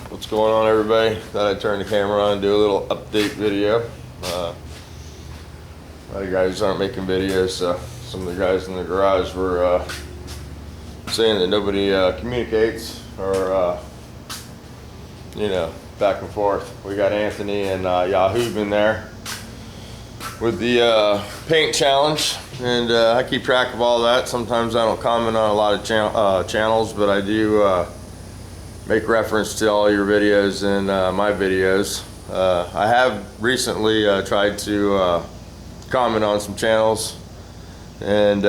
What's going on, everybody? Thought I'd turn the camera on and do a little update video. A lot of guys aren't making videos, so some of the guys in the garage were saying that nobody communicates or back and forth. We got Anthony and Yahoo in there with the paint challenge, and I keep track of all that. Sometimes I don't comment on a lot of channels, but I do make reference to all your videos and my videos. I have recently tried to comment on some channels and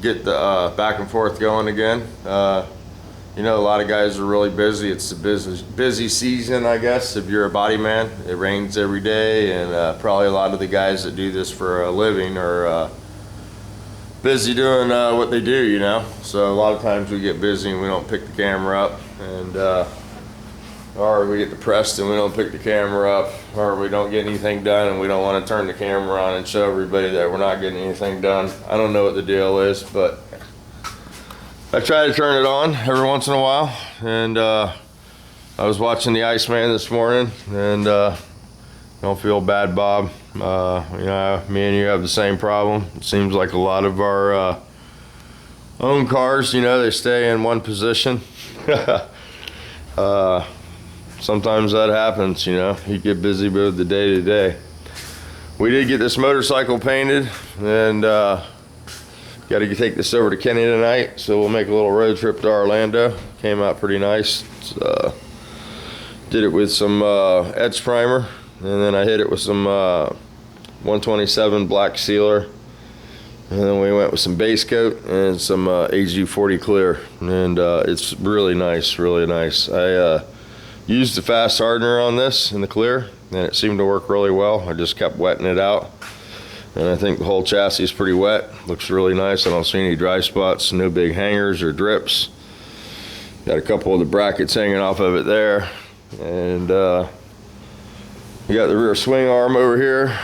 get the back and forth going again. A lot of guys are really busy. It's a busy season, I guess, if you're a body man. It rains every day, and probably a lot of the guys that do this for a living are busy doing what they do, So a lot of times we get busy and we don't pick the camera up, and or we get depressed and we don't pick the camera up, or we don't get anything done and we don't want to turn the camera on and show everybody that we're not getting anything done. I don't know what the deal is, but I try to turn it on every once in a while. And I was watching the Iceman this morning, and don't feel bad, Bob. Me and you have the same problem. It seems like a lot of our own cars, they stay in one position. Sometimes that happens, you get busy with the day to day. We did get this motorcycle painted, and got to take this over to Kenny tonight, so we'll make a little road trip to Orlando. Came out pretty nice. Did it with some Edge primer, and then I hit it with some 127 black sealer, and then we went with some base coat and some AG40 clear, and it's really nice, really nice. I used the fast hardener on this in the clear, and it seemed to work really well. I just kept wetting it out, and I think the whole chassis is pretty wet. Looks really nice. I don't see any dry spots, no big hangers or drips. Got a couple of the brackets hanging off of it there, and we got the rear swing arm over here,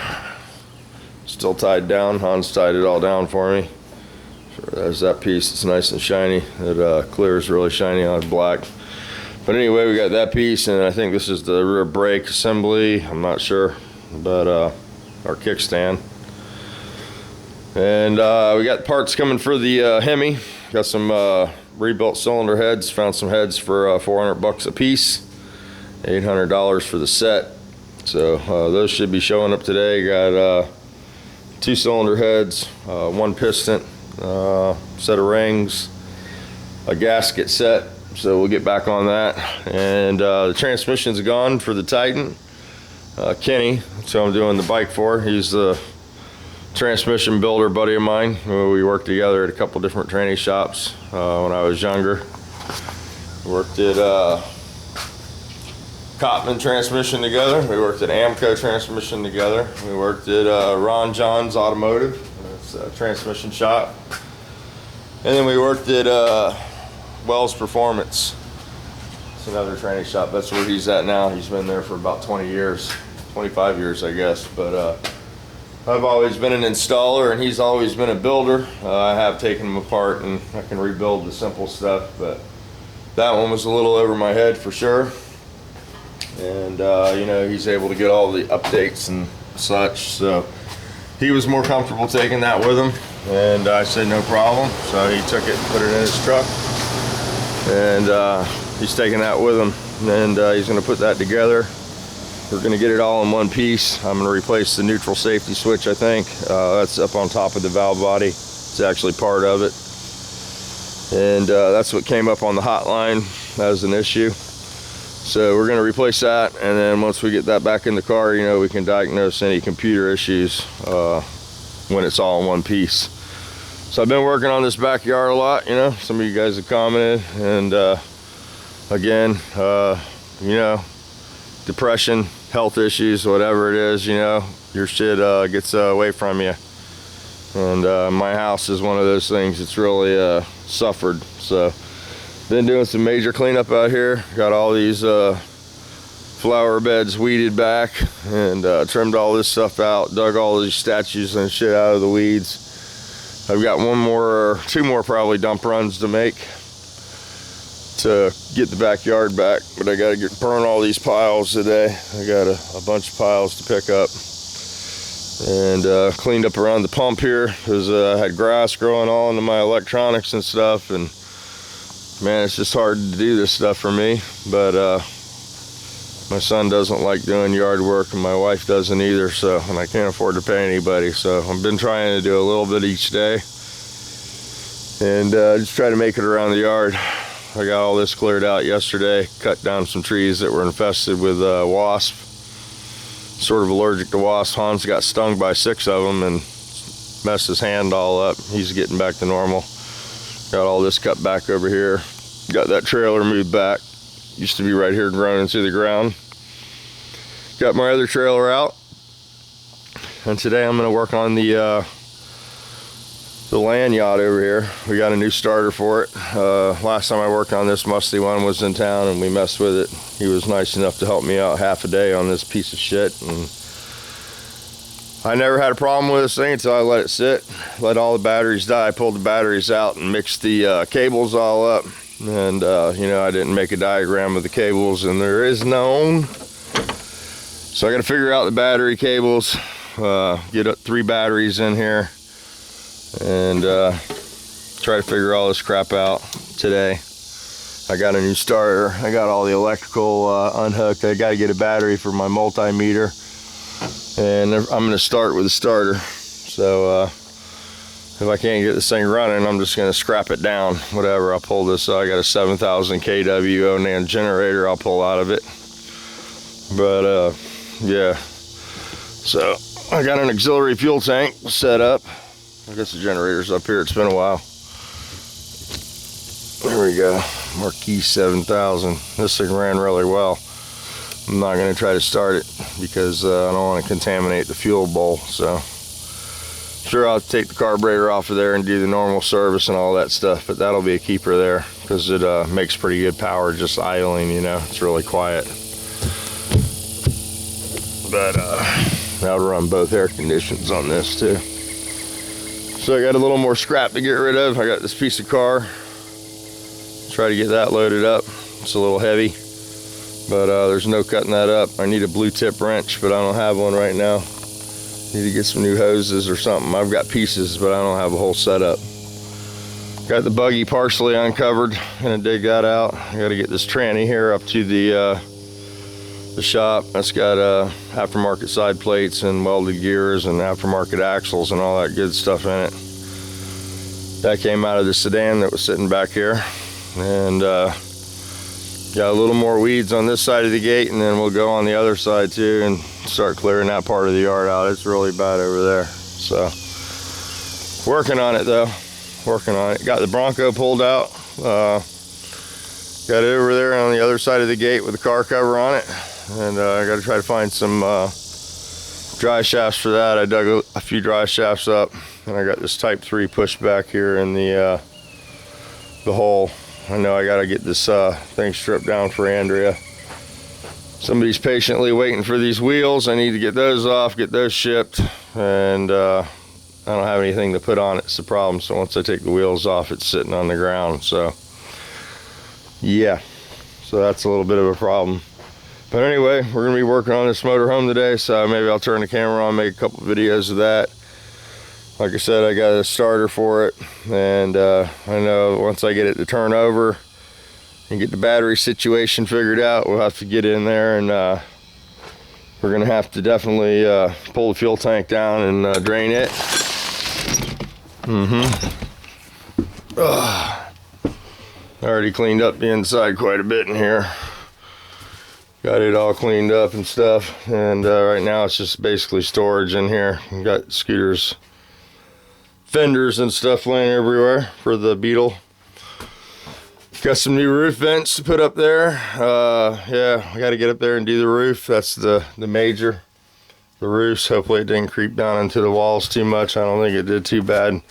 still tied down. Hans tied it all down for me. So there's that piece. It's nice and shiny. It clears really shiny on black. But anyway, we got that piece, and I think this is the rear brake assembly. I'm not sure, but our kickstand. And we got parts coming for the Hemi. Got some rebuilt cylinder heads. Found some heads for $400 a piece, $800 for the set. So those should be showing up today. Got 2 cylinder heads, 1 piston, set of rings, a gasket set. So we'll get back on that. And the transmission's gone for the Titan. Kenny, so I'm doing the bike for. He's the transmission builder buddy of mine. We worked together at a couple different training shops when I was younger. Worked at Cotman Transmission together. We worked at Amco Transmission together. We worked at Ron John's Automotive. It's a transmission shop. And then we worked at Wells Performance. It's another training shop. That's where he's at now. He's been there for about 20 years, 25 years, I guess. But I've always been an installer, and he's always been a builder. I have taken them apart, and I can rebuild the simple stuff, but that one was a little over my head for sure. And he's able to get all the updates and such, so he was more comfortable taking that with him, and I said no problem. So he took it and put it in his truck, and he's taking that with him, and he's going to put that together. We're going to get it all in one piece. I'm going to replace the neutral safety switch, I think. That's up on top of the valve body. It's actually part of it. And that's what came up on the hotline as an issue. So we're going to replace that, and then once we get that back in the car, we can diagnose any computer issues when it's all in one piece. So I've been working on this backyard a lot, Some of you guys have commented, and again, depression, health issues, whatever it is, your shit gets away from you. And my house is one of those things that's really suffered. So been doing some major cleanup out here. Got all these flower beds weeded back, and trimmed all this stuff out, dug all these statues and shit out of the weeds. I've got 2 more probably dump runs to make. to get the backyard back, but I got to burn all these piles today. I got a bunch of piles to pick up, and cleaned up around the pump here because I had grass growing all into my electronics and stuff, and man, it's just hard to do this stuff for me. But my son doesn't like doing yard work, and my wife doesn't either, so, and I can't afford to pay anybody, so I've been trying to do a little bit each day and just try to make it around the yard. I got all this cleared out yesterday, cut down some trees that were infested with wasp. Sort of allergic to wasps. Hans got stung by 6 of them and messed his hand all up. He's getting back to normal. Got all this cut back over here. Got that trailer moved back. Used to be right here growing into the ground. Got my other trailer out. And today I'm going to work on the land yacht over here. We got a new starter for it. Last time I worked on this musty one was in town and we messed with it. He was nice enough to help me out half a day on this piece of shit, and I never had a problem with this thing until I let it sit, let all the batteries die. I pulled the batteries out and mixed the cables all up, and you know, I didn't make a diagram of the cables, and there is none. So I got to figure out the battery cables, get 3 batteries in here, and try to figure all this crap out today. I got a new starter. I got all the electrical unhooked. I got to get a battery for my multimeter, and I'm going to start with the starter. So if I can't get this thing running, I'm just going to scrap it down. Whatever. I'll pull this. I got a 7,000 kW Onan generator. I'll pull out of it. But yeah. So I got an auxiliary fuel tank set up. I guess the generator's up here. It's been a while. There we go. Marquis 7000. This thing ran really well. I'm not going to try to start it because I don't want to contaminate the fuel bowl. So sure, I'll take the carburetor off of there and do the normal service and all that stuff, but that'll be a keeper there because it makes pretty good power just idling, you know. It's really quiet. But that'll run both air conditions on this too. So I got a little more scrap to get rid of. I got this piece of car. Try to get that loaded up. It's a little heavy, but there's no cutting that up. I need a blue tip wrench, but I don't have one right now. Need to get some new hoses or something. I've got pieces, but I don't have a whole setup. Got the buggy partially uncovered. Gonna dig that out. I gotta get this tranny here up to the shop. That's got aftermarket side plates and welded gears and aftermarket axles and all that good stuff in it. That came out of the sedan that was sitting back here. And got a little more weeds on this side of the gate, and then we'll go on the other side too and start clearing that part of the yard out. It's really bad over there. So working on it though, working on it. Got the Bronco pulled out, got it over there on the other side of the gate with the car cover on it, and I got to try to find some dry shafts for that. I dug a few dry shafts up, and I got this Type 3 pushed back here in the hole. I know I gotta get this thing stripped down for Andrea. Somebody's patiently waiting for these wheels. I need to get those off, get those shipped, and I don't have anything to put on it. It's the problem. So once I take the wheels off, it's sitting on the ground. So yeah, so that's a little bit of a problem. But anyway, we're gonna be working on this motorhome today, so maybe I'll turn the camera on, make a couple videos of that. Like I said, I got a starter for it, and I know once I get it to turn over and get the battery situation figured out, we'll have to get in there, and we're gonna have to definitely pull the fuel tank down and drain it. I already cleaned up the inside quite a bit in here. Got it all cleaned up and stuff, and right now it's just basically storage in here. We got Scooter's fenders and stuff laying everywhere for the Beetle. Got some new roof vents to put up there. Yeah, I got to get up there and do the roof. That's the major. The roofs, hopefully it didn't creep down into the walls too much. I don't think it did too bad.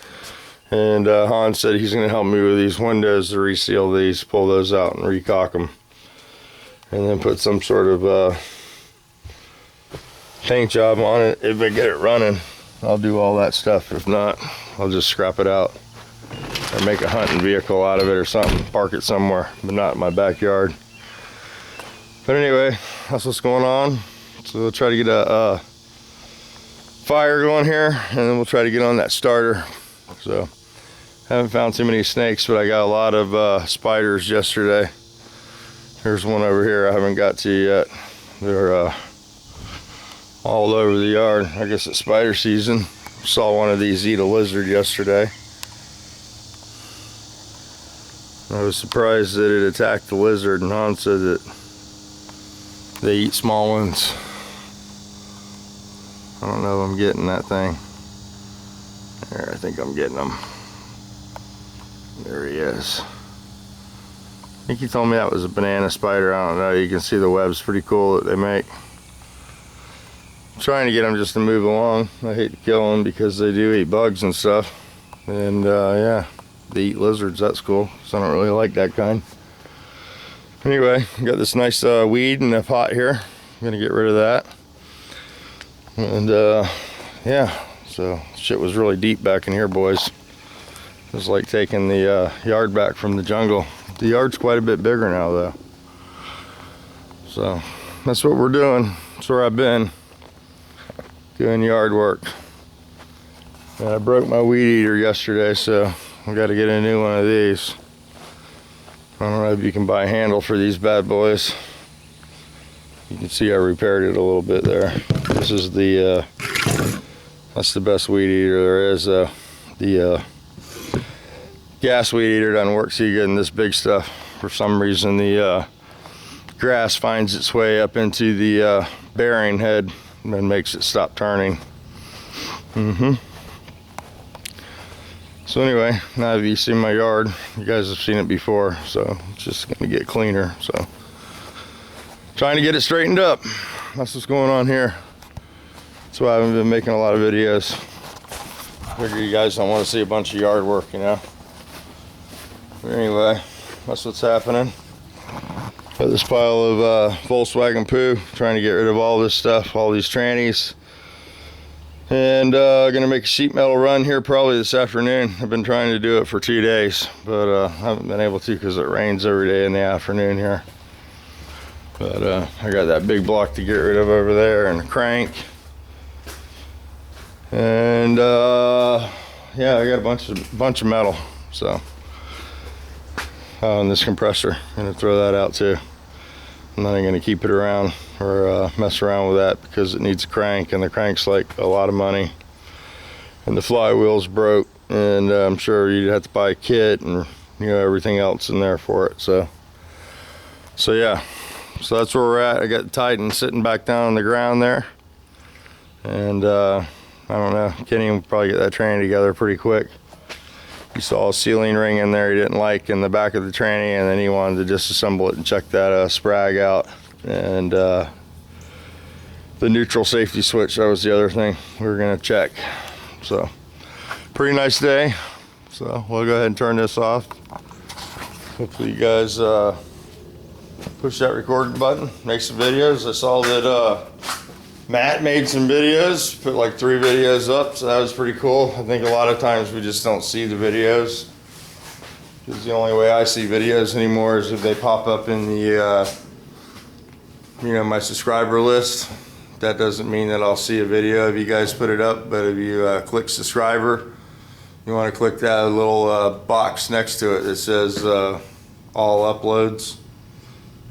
And Hans said he's going to help me with these windows to reseal these, pull those out and recaulk them, and then put some sort of paint job on it if I get it running. I'll do all that stuff. If not, I'll just scrap it out or make a hunting vehicle out of it or something, park it somewhere, but not in my backyard. But anyway, that's what's going on. So we'll try to get a fire going here, and then we'll try to get on that starter. So haven't found too many snakes, but I got a lot of spiders yesterday. There's one over here I haven't got to yet. They're all over the yard. I guess it's spider season. Saw one of these eat a lizard yesterday. I was surprised that it attacked the lizard, and Han said that they eat small ones. I don't know if I'm getting that thing. There, I think I'm getting him. There he is. I think he told me that was a banana spider. I don't know. You can see the webs pretty cool that they make. I'm trying to get them just to move along. I hate to kill them because they do eat bugs and stuff. And yeah, they eat lizards. That's cool. So I don't really like that kind. Anyway, got this nice weed in the pot here. I'm gonna get rid of that. And yeah, so shit was really deep back in here, boys. It was like taking the yard back from the jungle. The yard's quite a bit bigger now, though. So that's what we're doing. That's where I've been doing yard work. And I broke my weed eater yesterday, so I got to get a new one of these. I don't know if you can buy a handle for these bad boys. You can see I repaired it a little bit there. This is the that's the best weed eater there is. The gas weed eater doesn't work so good in this big stuff. For some reason, the grass finds its way up into the bearing head and makes it stop turning. So anyway, now that you've seen my yard, you guys have seen it before, so it's just gonna get cleaner. So trying to get it straightened up. That's what's going on here. That's why I haven't been making a lot of videos. Figure you guys don't want to see a bunch of yard work, you know. But anyway, that's what's happening. Got this pile of Volkswagen poo, trying to get rid of all this stuff, all these trannies. And gonna make a sheet metal run here probably this afternoon. I've been trying to do it for 2 days, but I haven't been able to because it rains every day in the afternoon here. But I got that big block to get rid of over there, and a crank. And yeah, I got a bunch of metal. So and this compressor, I'm gonna throw that out too. I'm not gonna keep it around or mess around with that because it needs a crank, and the crank's like a lot of money. And the flywheel's broke, and I'm sure you'd have to buy a kit and everything else in there for it. So yeah. So that's where we're at. I got the Titan sitting back down on the ground there. And I don't know, Kenny will probably get that tranny together pretty quick. He saw a ceiling ring in there he didn't like in the back of the tranny, and then he wanted to disassemble it and check that sprag out. And the neutral safety switch, that was the other thing we were gonna check. So pretty nice day. So we'll go ahead and turn this off. Hopefully you guys push that record button, make some videos. I saw that Matt made some videos, put like 3 videos up, so that was pretty cool. I think a lot of times we just don't see the videos, because the only way I see videos anymore is if they pop up in the my subscriber list. That doesn't mean that I'll see a video if you guys put it up, but if you click subscriber, you want to click that little box next to it that says all uploads.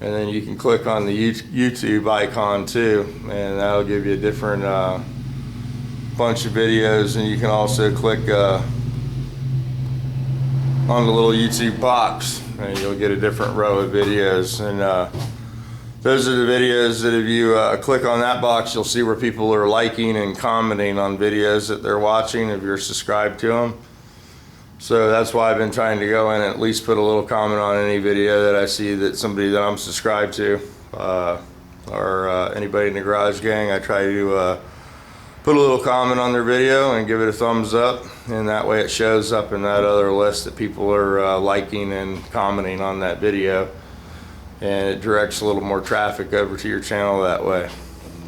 And then you can click on the YouTube icon too, and that'll give you a different bunch of videos. And you can also click on the little YouTube box, and you'll get a different row of videos. And those are the videos that if you click on that box, you'll see where people are liking and commenting on videos that they're watching if you're subscribed to them. So that's why I've been trying to go in and at least put a little comment on any video that I see that somebody that I'm subscribed to, or anybody in the Garage Gang. I try to put a little comment on their video and give it a thumbs up, and that way it shows up in that other list that people are liking and commenting on that video, and it directs a little more traffic over to your channel that way.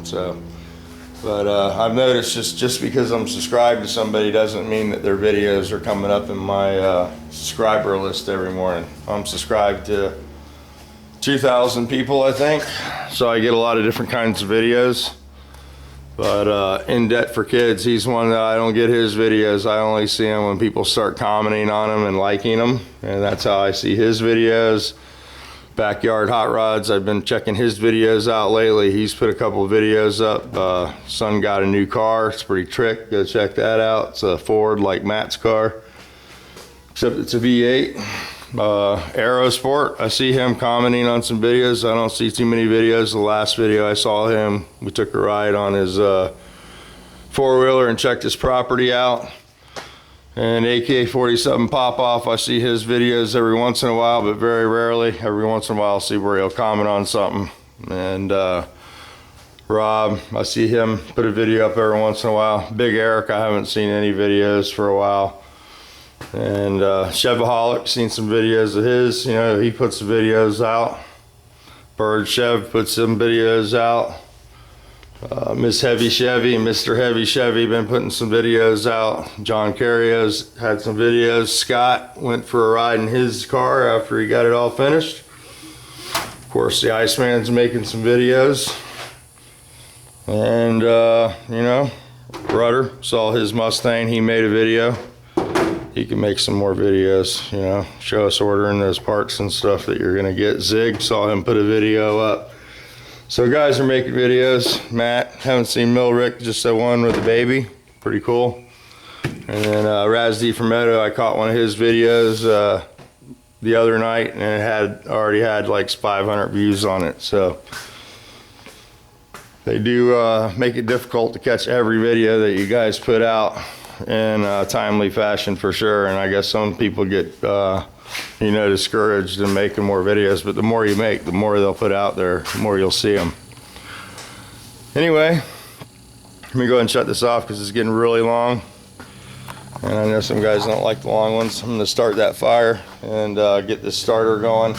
So But I've noticed just because I'm subscribed to somebody doesn't mean that their videos are coming up in my subscriber list every morning. I'm subscribed to 2,000 people, I think, so I get a lot of different kinds of videos. But In Debt for Kids, he's one that I don't get his videos. I only see them when people start commenting on them and liking them, and that's how I see his videos. Backyard Hot Rods, I've been checking his videos out lately. He's put a couple of videos up. Son got a new car. It's pretty trick. Go check that out. It's a Ford like Matt's car, except it's a V8. Aerosport, I see him commenting on some videos. I don't see too many videos. The last video I saw him, we took a ride on his four-wheeler and checked his property out. And AK-47 Pop-Off, I see his videos every once in a while, but very rarely. Every once in a while I'll see where he'll comment on something. And Rob, I see him put a video up every once in a while. Big Eric, I haven't seen any videos for a while. And Chevaholic, seen some videos of his. You know, he puts the videos out. Bird Chev puts some videos out. Miss Heavy Chevy and Mr. Heavy Chevy been putting some videos out. John Carrio's had some videos. Scott went for a ride in his car after he got it all finished. Of course, the Iceman's making some videos. And, you know, Rudder saw his Mustang. He made a video. He can make some more videos, you know, show us ordering those parts and stuff that you're going to get. Zig, saw him put a video up. So guys are making videos. Matt, haven't seen Milrick, just the one with the baby. Pretty cool. And then Razdi from Meadow, I caught one of his videos the other night, and it already had like 500 views on it. So they do make it difficult to catch every video that you guys put out in a timely fashion for sure. And I guess some people get you know, discouraged in making more videos, but the more you make, the more they'll put out there, the more you'll see them. Anyway, let me go ahead and shut this off because it's getting really long, and I know some guys don't like the long ones. I'm going to start that fire and get this starter going.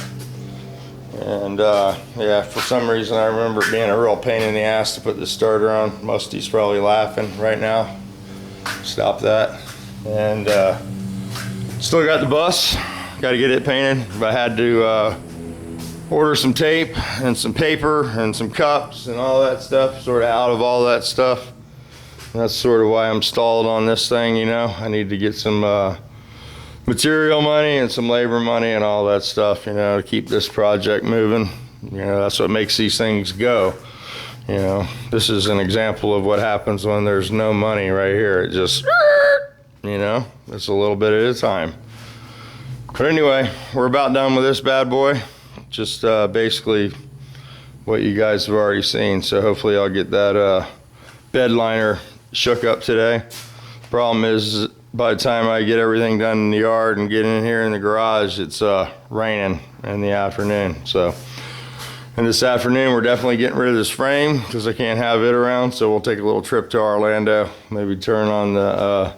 And yeah, for some reason I remember it being a real pain in the ass to put this starter on. Musty's probably laughing right now. Stop that. And still got the bus. Got to get it painted. I had to order some tape and some paper and some cups and all that stuff, sort of out of all that stuff. That's sort of why I'm stalled on this thing, you know. I need to get some material money and some labor money and all that stuff, you know, to keep this project moving. You know, that's what makes these things go. You know, this is an example of what happens when there's no money right here. It just, you know, it's a little bit at a time. But anyway, we're about done with this bad boy. Just basically what you guys have already seen. So hopefully I'll get that bed liner shook up today. Problem is, by the time I get everything done in the yard and get in here in the garage, it's raining in the afternoon. So, and this afternoon we're definitely getting rid of this frame because I can't have it around. So we'll take a little trip to Orlando, maybe turn on the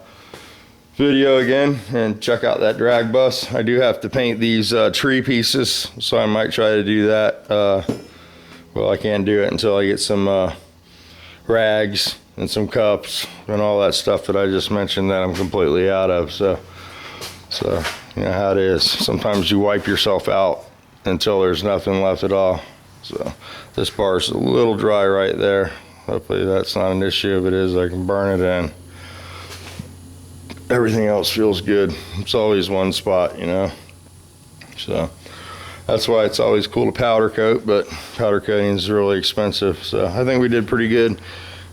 video again and check out that drag bus. I do have to paint these tree pieces, so I might try to do that. Well, I can't do it until I get some rags and some cups and all that stuff that I just mentioned that I'm completely out of. So you know how it is. Sometimes you wipe yourself out until there's nothing left at all. So this bar's a little dry right there. Hopefully that's not an issue. If it is, I can burn it in. Everything else feels good. It's always one spot, you know. So that's why it's always cool to powder coat, but powder coating is really expensive. So I think we did pretty good.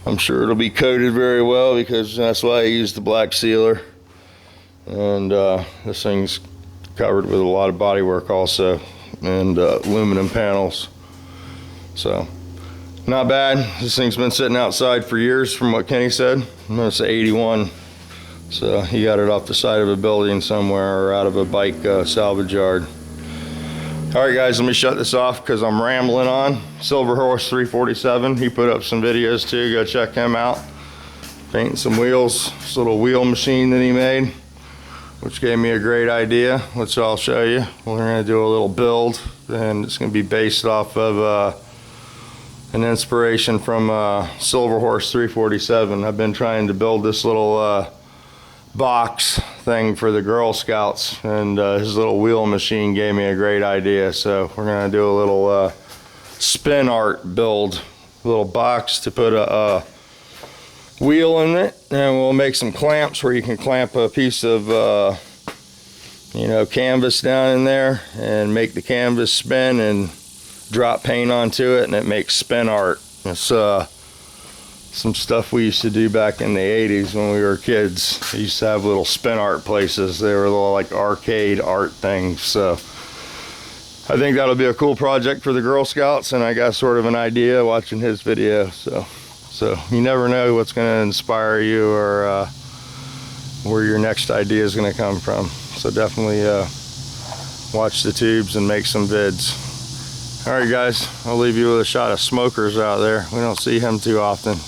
I'm sure it'll be coated very well because that's why I used the black sealer. And this thing's covered with a lot of body work also, and aluminum panels. So not bad. This thing's been sitting outside for years from what Kenny said. It's an 81. So he got it off the side of a building somewhere or out of a bike salvage yard. All right, guys, let me shut this off because I'm rambling on. Silver Horse 347, he put up some videos too. Go check him out. Painting some wheels. This little wheel machine that he made, which gave me a great idea, which I'll show you. We're gonna do a little build, and it's gonna be based off of an inspiration from Silver Horse 347. I've been trying to build this little box thing for the Girl Scouts, and his little wheel machine gave me a great idea. So we're gonna do a little spin art build, a little box to put a wheel in it, and we'll make some clamps where you can clamp a piece of canvas down in there and make the canvas spin and drop paint onto it, and it makes spin art. It's some stuff we used to do back in the 80s when we were kids. We used to have little spin art places. They were little like arcade art things. So I think that'll be a cool project for the Girl Scouts, and I got sort of an idea watching his video. So you never know what's going to inspire you or where your next idea is going to come from. So definitely watch the tubes and make some vids. All right, guys, I'll leave you with a shot of Smokers out there. We don't see him too often.